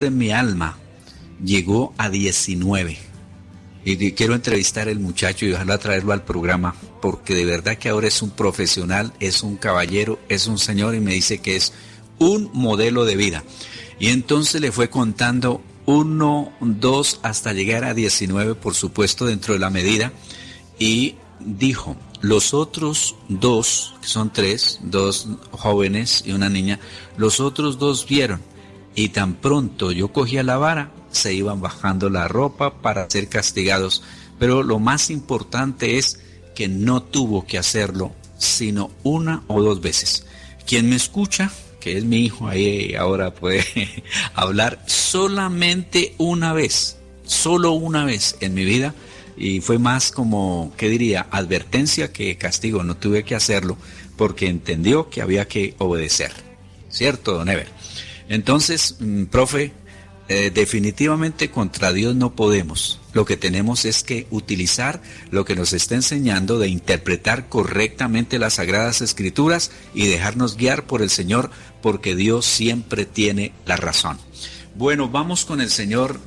de mi alma llegó a 19. Quiero entrevistar al muchacho y ojalá traerlo al programa, porque de verdad que ahora es un profesional, es un caballero, es un señor y me dice que es un modelo de vida. Y entonces le fue contando 1, 2, hasta llegar a 19, por supuesto, dentro de la medida. Y dijo, los otros dos, que son 3, 2 jóvenes y una niña, los otros 2 vieron. Y tan pronto yo cogía la vara, se iban bajando la ropa para ser castigados. Pero lo más importante es que no tuvo que hacerlo, sino 1 o 2 veces. Quien me escucha, que es mi hijo, ahí ahora puede hablar, solamente una vez, solo una vez en mi vida, y fue más como, ¿qué diría?, advertencia que castigo. No tuve que hacerlo porque entendió que había que obedecer. ¿Cierto, don Ever? Entonces, profe, definitivamente contra Dios no podemos. Lo que tenemos es que utilizar lo que nos está enseñando de interpretar correctamente las Sagradas Escrituras y dejarnos guiar por el Señor, porque Dios siempre tiene la razón. Bueno, vamos con el señor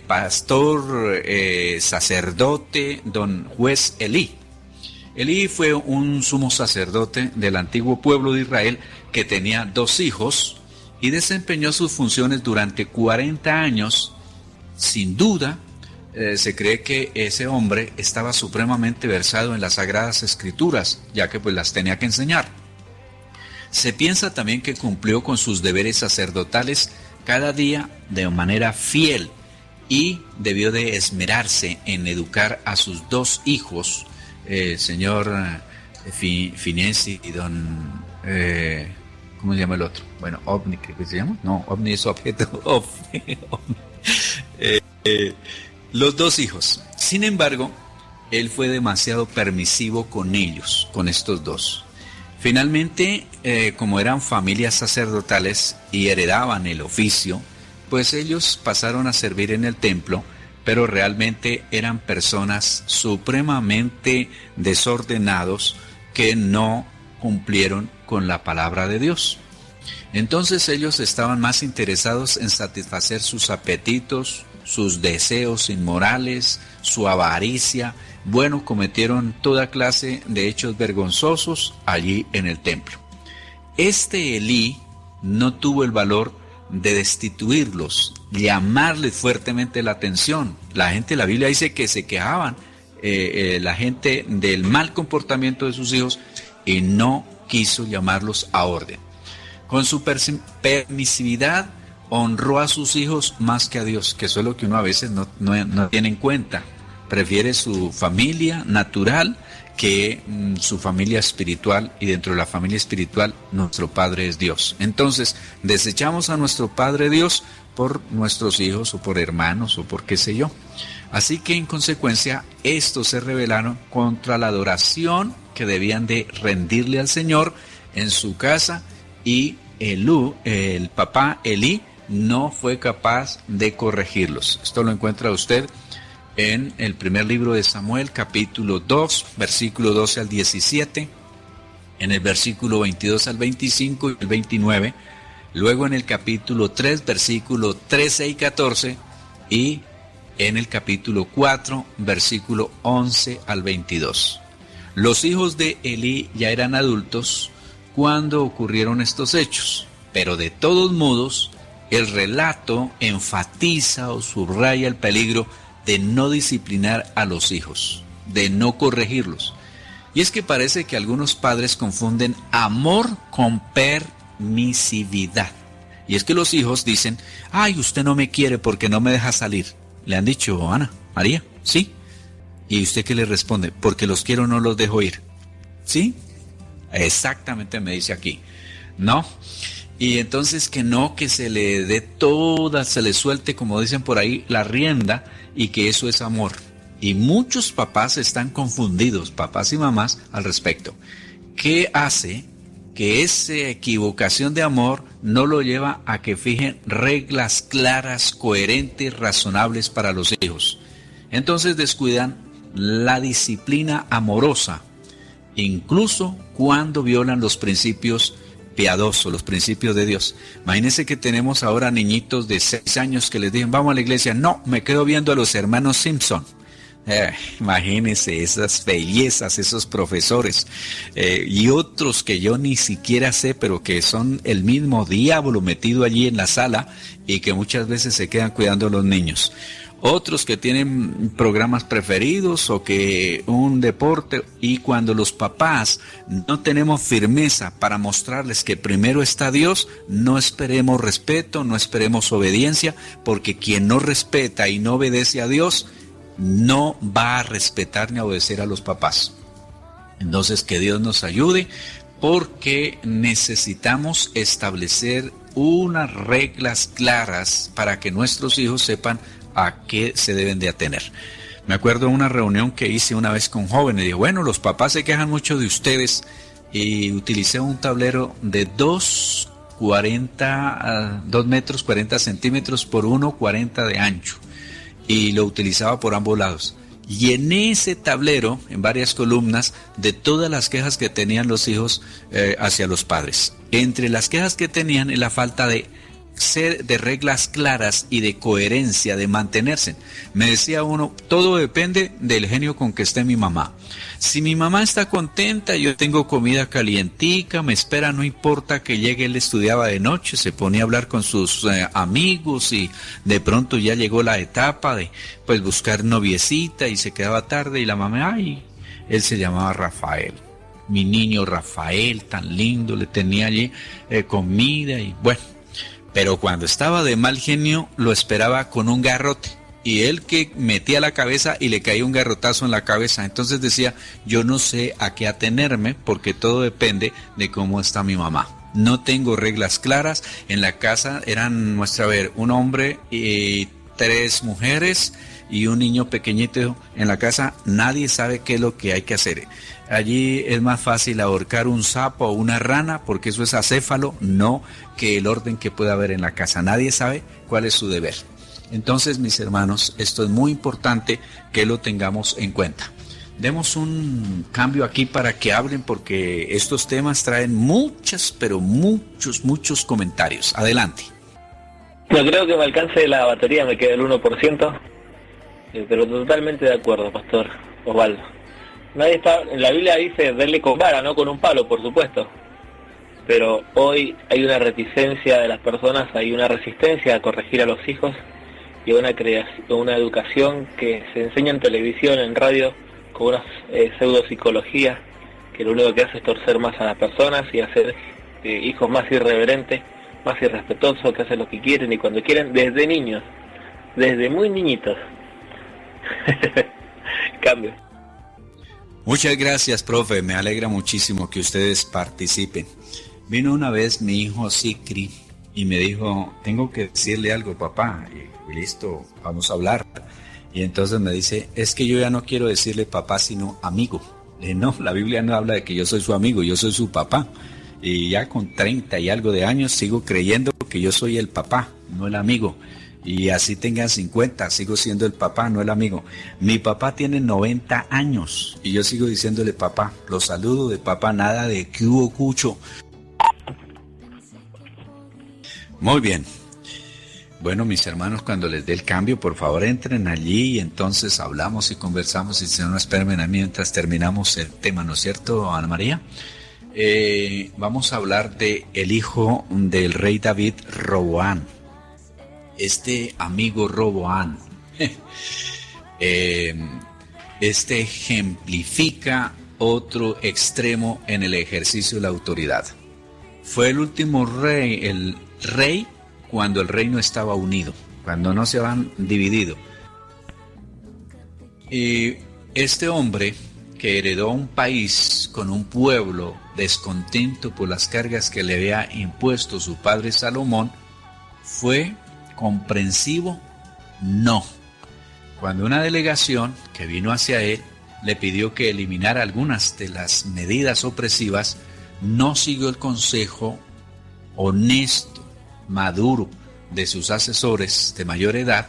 pastor, sacerdote, don Juez Elí. Elí fue un sumo sacerdote del antiguo pueblo de Israel que tenía 2 hijos, y desempeñó sus funciones durante 40 años. Sin duda, se cree que ese hombre estaba supremamente versado en las Sagradas Escrituras, ya que pues las tenía que enseñar. Se piensa también que cumplió con sus deberes sacerdotales cada día de manera fiel y debió de esmerarse en educar a sus 2 hijos, señor Finesi y don... ¿cómo se llama el otro? Bueno, OVNI, ¿qué se llama? No, OVNI es objeto. Los 2 hijos. Sin embargo, él fue demasiado permisivo con ellos, con estos 2. Finalmente, como eran familias sacerdotales y heredaban el oficio, pues ellos pasaron a servir en el templo, pero realmente eran personas supremamente desordenados que no cumplieron con la palabra de Dios. Entonces ellos estaban más interesados en satisfacer sus apetitos, sus deseos inmorales, su avaricia. Bueno, cometieron toda clase de hechos vergonzosos allí en el templo. Este Elí no tuvo el valor de destituirlos, llamarles fuertemente la atención. La gente, la Biblia dice que se quejaban, la gente, del mal comportamiento de sus hijos, y no quiso llamarlos a orden. Con su permisividad honró a sus hijos más que a Dios, que eso es lo que uno a veces no tiene en cuenta. Prefiere su familia natural que su familia espiritual, y dentro de la familia espiritual nuestro Padre es Dios. Entonces desechamos a nuestro Padre Dios por nuestros hijos o por hermanos o por qué sé yo. Así que en consecuencia estos se rebelaron contra la adoración que debían de rendirle al Señor en su casa, y el papá Elí no fue capaz de corregirlos. Esto lo encuentra usted en el primer libro de Samuel, capítulo 2, versículo 12 al 17, en el versículo 22 al 25 y el 29, luego en el capítulo 3, versículo 13 y 14, y en el capítulo 4, versículo 11 al 22. Los hijos de Elí ya eran adultos cuando ocurrieron estos hechos, pero de todos modos, el relato enfatiza o subraya el peligro de no disciplinar a los hijos, de no corregirlos. Y es que parece que algunos padres confunden amor con permisividad. Y es que los hijos dicen, ay, usted no me quiere porque no me deja salir. ¿Le han dicho, Ana, María? ¿Sí? ¿Y usted qué le responde? Porque los quiero, no los dejo ir. ¿Sí? Exactamente me dice aquí. ¿No? Y entonces que no, que se le dé toda, se le suelte, como dicen por ahí, la rienda, y que eso es amor. Y muchos papás están confundidos, papás y mamás, al respecto. ¿Qué hace que esa equivocación de amor no lo lleva a que fijen reglas claras, coherentes, razonables para los hijos? Entonces descuidan la disciplina amorosa, incluso cuando violan los principios piadoso, los principios de Dios. Imagínense que tenemos ahora niñitos de 6 años que les dicen, vamos a la iglesia. No, me quedo viendo a los hermanos Simpson. Imagínense esas bellezas, esos profesores y otros que yo ni siquiera sé, pero que son el mismo diablo metido allí en la sala y que muchas veces se quedan cuidando a los niños. Otros que tienen programas preferidos o que un deporte, y cuando los papás no tenemos firmeza para mostrarles que primero está Dios, no esperemos respeto, no esperemos obediencia, porque quien no respeta y no obedece a Dios no va a respetar ni a obedecer a los papás. Entonces, que Dios nos ayude, porque necesitamos establecer unas reglas claras para que nuestros hijos sepan a qué se deben de atener. Me acuerdo de una reunión que hice una vez con jóvenes, y dije, bueno, los papás se quejan mucho de ustedes, y utilicé un tablero de 2 metros 40 centímetros por 1,40 de ancho, y lo utilizaba por ambos lados. Llené ese tablero en varias columnas de todas las quejas que tenían los hijos hacia los padres. Entre las quejas que tenían es la falta de reglas claras y de coherencia, de mantenerse. Me decía uno, todo depende del genio con que esté mi mamá. Si mi mamá está contenta, yo tengo comida calientica, me espera, no importa que llegue. Él estudiaba de noche, se ponía a hablar con sus amigos, y de pronto ya llegó la etapa de pues buscar noviecita, y se quedaba tarde, y la mamá, ay, él se llamaba Rafael. Mi niño Rafael, tan lindo, le tenía allí comida, y bueno. Pero cuando estaba de mal genio, lo esperaba con un garrote, y él que metía la cabeza y le caía un garrotazo en la cabeza. Entonces decía, yo no sé a qué atenerme, porque todo depende de cómo está mi mamá. No tengo reglas claras. En la casa eran, muestra a ver, un hombre y 3 mujeres y un niño pequeñito en la casa. Nadie sabe qué es lo que hay que hacer. Allí es más fácil ahorcar un sapo o una rana, porque eso es acéfalo, no que el orden que pueda haber en la casa. Nadie sabe cuál es su deber. Entonces, mis hermanos, esto es muy importante que lo tengamos en cuenta. Demos un cambio aquí para que hablen, porque estos temas traen muchos, pero muchos comentarios. Adelante. No creo que me alcance la batería, me queda el 1%, pero totalmente de acuerdo, Pastor Osvaldo. Nadie está, en la Biblia dice darle con vara, no con un palo, por supuesto. Pero hoy hay una reticencia de las personas, hay una resistencia a corregir a los hijos, y una educación que se enseña en televisión, en radio, con una pseudopsicología que lo único que hace es torcer más a las personas y hacer hijos más irreverentes, más irrespetuosos, que hacen lo que quieren y cuando quieren, desde niños, desde muy niñitos. Cambio. Muchas gracias, profe. Me alegra muchísimo que ustedes participen. Vino una vez mi hijo Sikri y me dijo, tengo que decirle algo, papá. Y listo, vamos a hablar. Y entonces me dice, es que yo ya no quiero decirle papá, sino amigo. Le dije, no, la Biblia no habla de que yo soy su amigo, yo soy su papá. Y ya con 30 y algo de años sigo creyendo que yo soy el papá, no el amigo. Y así tengan 50, sigo siendo el papá, no el amigo. Mi papá tiene 90 años y yo sigo diciéndole papá. Lo saludo de papá, nada de que hubo cucho. Muy bien. Bueno, mis hermanos, cuando les dé el cambio, por favor entren allí y entonces hablamos y conversamos. Y si no, espérenme a mí mientras terminamos el tema, ¿no es cierto, Ana María? Vamos a hablar de el hijo del rey David, Roboán. Este amigo Roboán, este ejemplifica otro extremo en el ejercicio de la autoridad. Fue el último rey, el rey cuando el reino estaba unido, cuando no se habían dividido. Y este hombre que heredó un país con un pueblo descontento por las cargas que le había impuesto su padre Salomón, ¿fue comprensivo? No. Cuando una delegación que vino hacia él le pidió que eliminara algunas de las medidas opresivas, no siguió el consejo honesto, maduro de sus asesores de mayor edad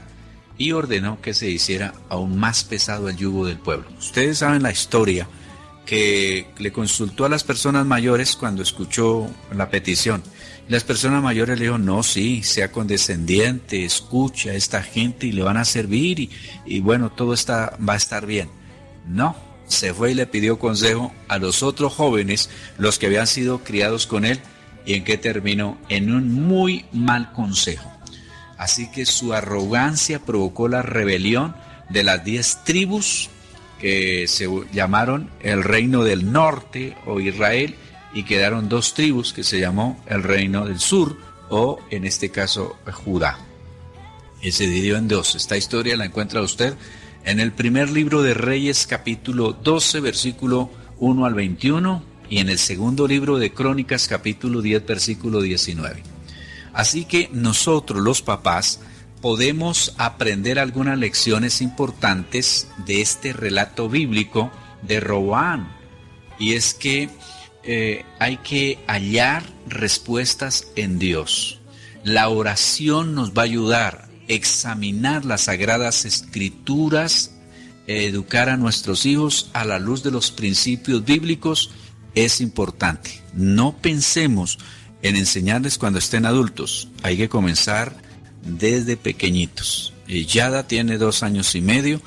y ordenó que se hiciera aún más pesado el yugo del pueblo. Ustedes saben la historia, que le consultó a las personas mayores cuando escuchó la petición. Las personas mayores le dijeron, no, sí, sea condescendiente, escucha a esta gente y le van a servir y bueno, todo va a estar bien. No, se fue y le pidió consejo a los otros jóvenes, los que habían sido criados con él, y en qué terminó, en un muy mal consejo. Así que su arrogancia provocó la rebelión de las 10 tribus que se llamaron el Reino del Norte o Israel, y quedaron 2 tribus que se llamó el Reino del Sur, o en este caso Judá. Y se dividió en 2. Esta historia la encuentra usted en el primer libro de Reyes, capítulo 12, versículo 1 al 21, y en el segundo libro de Crónicas, capítulo 10, versículo 19. Así que nosotros, los papás, podemos aprender algunas lecciones importantes de este relato bíblico de Roboam, y es que hay que hallar respuestas en Dios. La oración nos va a ayudar a examinar las sagradas escrituras, educar a nuestros hijos a la luz de los principios bíblicos es importante. No pensemos en enseñarles cuando estén adultos, hay que comenzar desde pequeñitos. Yada tiene 2 años y medio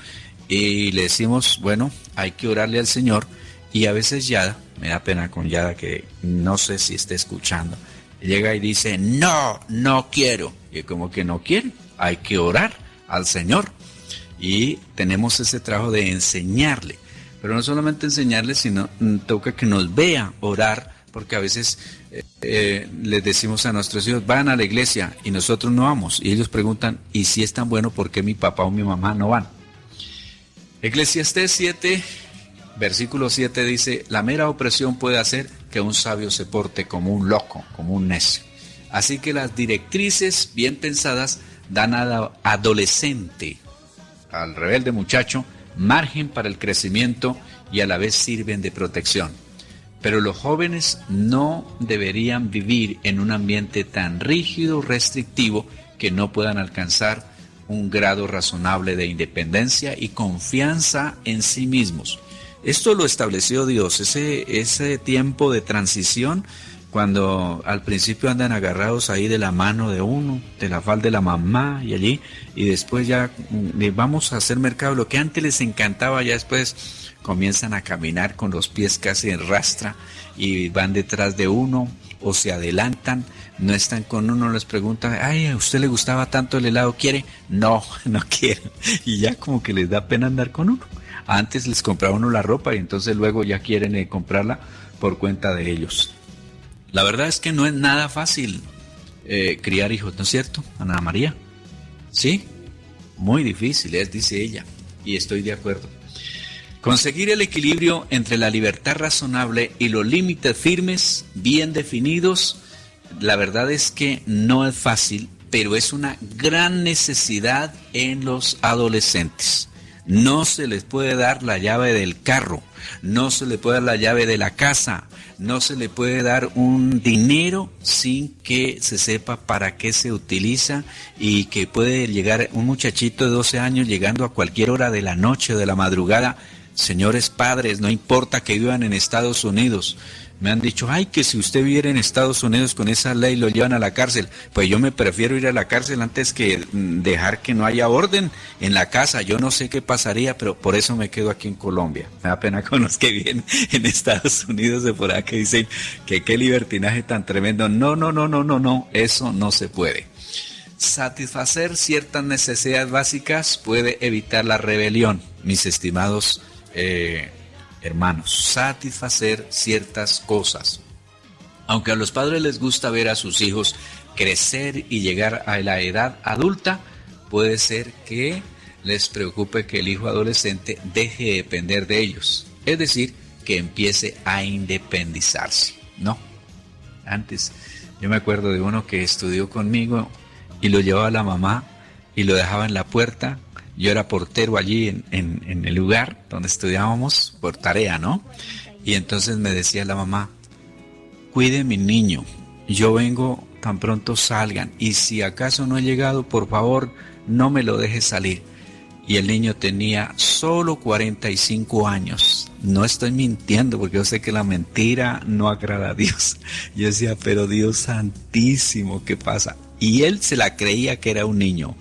y le decimos, bueno, hay que orarle al Señor, y a veces Yada, me da pena con Yada que no sé si está escuchando, llega y dice, no quiero, y como que no quiere, hay que orar al Señor, y tenemos ese trabajo de enseñarle, pero no solamente enseñarle, sino toca que nos vea orar, porque a veces les decimos a nuestros hijos, van a la iglesia, y nosotros no vamos, y ellos preguntan, ¿y si es tan bueno, por qué mi papá o mi mamá no van? Eclesiastés 7, versículo 7 dice, la mera opresión puede hacer que un sabio se porte como un loco, como un necio. Así que las directrices bien pensadas dan al adolescente, al rebelde muchacho, margen para el crecimiento y a la vez sirven de protección. Pero los jóvenes no deberían vivir en un ambiente tan rígido, restrictivo, que no puedan alcanzar un grado razonable de independencia y confianza en sí mismos. Esto lo estableció Dios, ese tiempo de transición, cuando al principio andan agarrados ahí de la mano de uno, de la falda de la mamá y allí, y después ya vamos a hacer mercado, lo que antes les encantaba, ya después comienzan a caminar con los pies casi en rastra y van detrás de uno o se adelantan, no están con uno, les preguntan, ay, ¿a usted le gustaba tanto el helado? ¿Quiere? No quiero, y ya como que les da pena andar con uno. Antes les compraba uno la ropa y entonces luego ya quieren comprarla por cuenta de ellos. La verdad es que no es nada fácil criar hijos, ¿no es cierto, Ana María? Sí, muy difícil es, dice ella, y estoy de acuerdo. Conseguir el equilibrio entre la libertad razonable y los límites firmes, bien definidos, la verdad es que no es fácil, pero es una gran necesidad en los adolescentes. No se les puede dar la llave del carro, no se le puede dar la llave de la casa, no se le puede dar un dinero sin que se sepa para qué se utiliza, y que puede llegar un muchachito de 12 años llegando a cualquier hora de la noche o de la madrugada. Señores padres, no importa que vivan en Estados Unidos. Me han dicho, ay, que si usted viviera en Estados Unidos con esa ley lo llevan a la cárcel. Pues yo me prefiero ir a la cárcel antes que dejar que no haya orden en la casa. Yo no sé qué pasaría, pero por eso me quedo aquí en Colombia. Me da pena con los que viven en Estados Unidos de por acá que dicen que qué libertinaje tan tremendo. No, eso no se puede. Satisfacer ciertas necesidades básicas puede evitar la rebelión, mis estimados hermanos. Satisfacer ciertas cosas. Aunque a los padres les gusta ver a sus hijos crecer y llegar a la edad adulta, puede ser que les preocupe que el hijo adolescente deje de depender de ellos, es decir, que empiece a independizarse. No, antes yo me acuerdo de uno que estudió conmigo y lo llevaba a la mamá y lo dejaba en la puerta. Yo era portero allí en el lugar donde estudiábamos por tarea, ¿no? Y entonces me decía la mamá, cuide mi niño, yo vengo tan pronto salgan, y si acaso no he llegado, por favor, no me lo deje salir. y el niño tenía solo 45 años. No estoy mintiendo porque yo sé que la mentira no agrada a Dios. Yo decía, pero Dios santísimo, ¿qué pasa? Y él se la creía que era un niño.